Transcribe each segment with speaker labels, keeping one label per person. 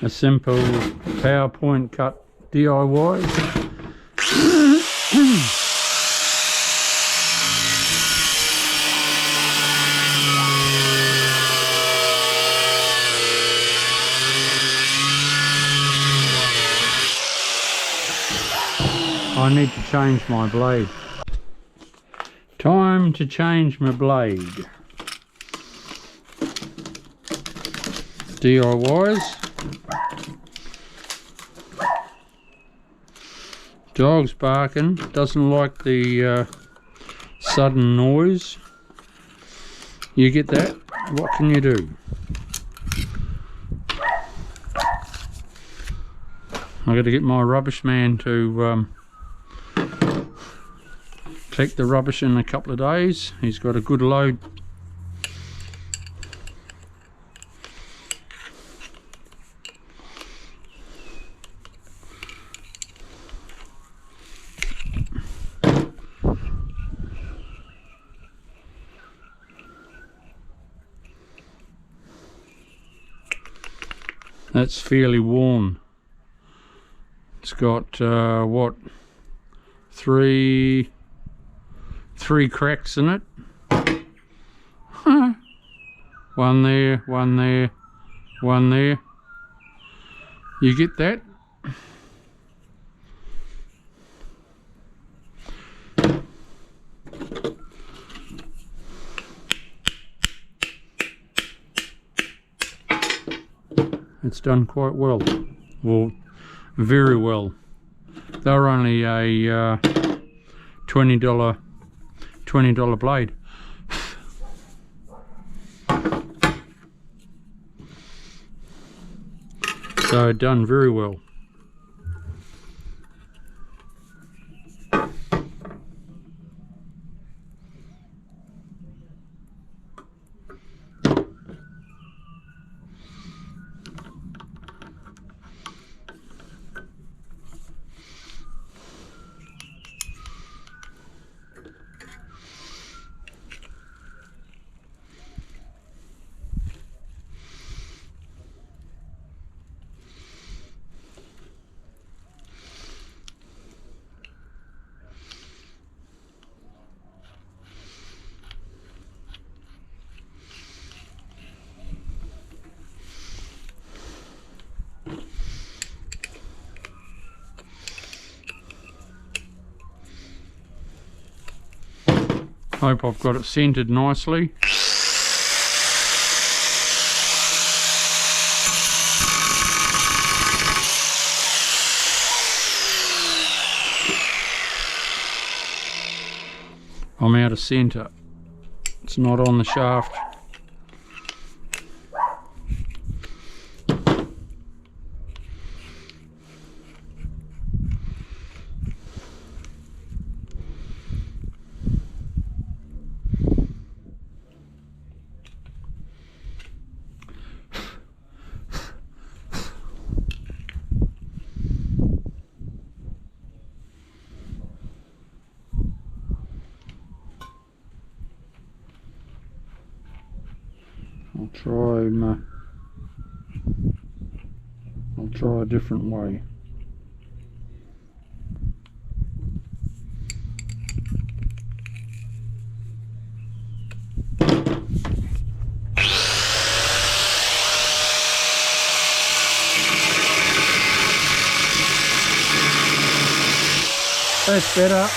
Speaker 1: a simple PowerPoint cut DIY. I need to change my blade. Time to change my blade. DIYs. Dog's barking, doesn't like the sudden noise. You get that? What can you do? I got to get my rubbish man to collect the rubbish in a couple of days. He's got a good load. That's fairly worn. It's got what, three cracks in it. One there, one there, one there. You get that? It's done quite well. Well, very well. They were only a $20 blade. So done very well. Hope I've got it centered nicely. I'm out of center. It's not on the shaft. I'll try a different way. That's better.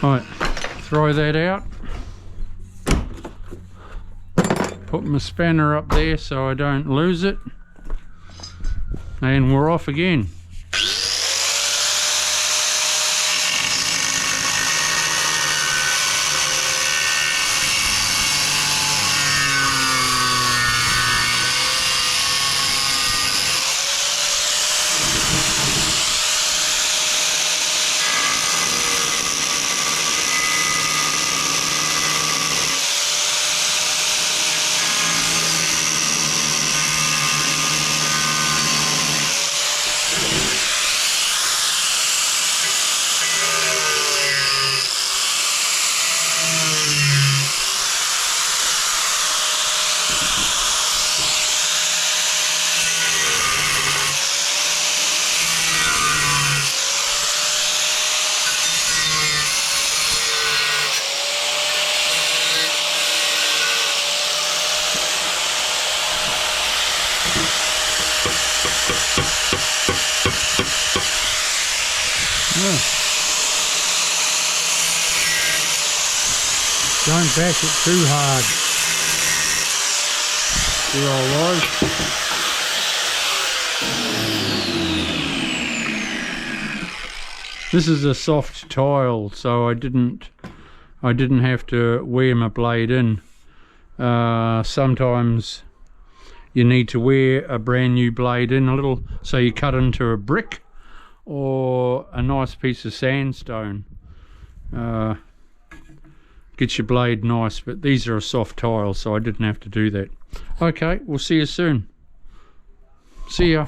Speaker 1: Right, throw that out. Put my spanner up there so I don't lose it. And we're off again. bash it too hard. Here I was. This is a soft tile, so I didn't have to wear my blade in. Sometimes you need to wear a brand new blade in a little, so you cut into a brick or a nice piece of sandstone. Gets your blade nice, but these are a soft tile, so I didn't have to do that. Okay, we'll see you soon. See ya.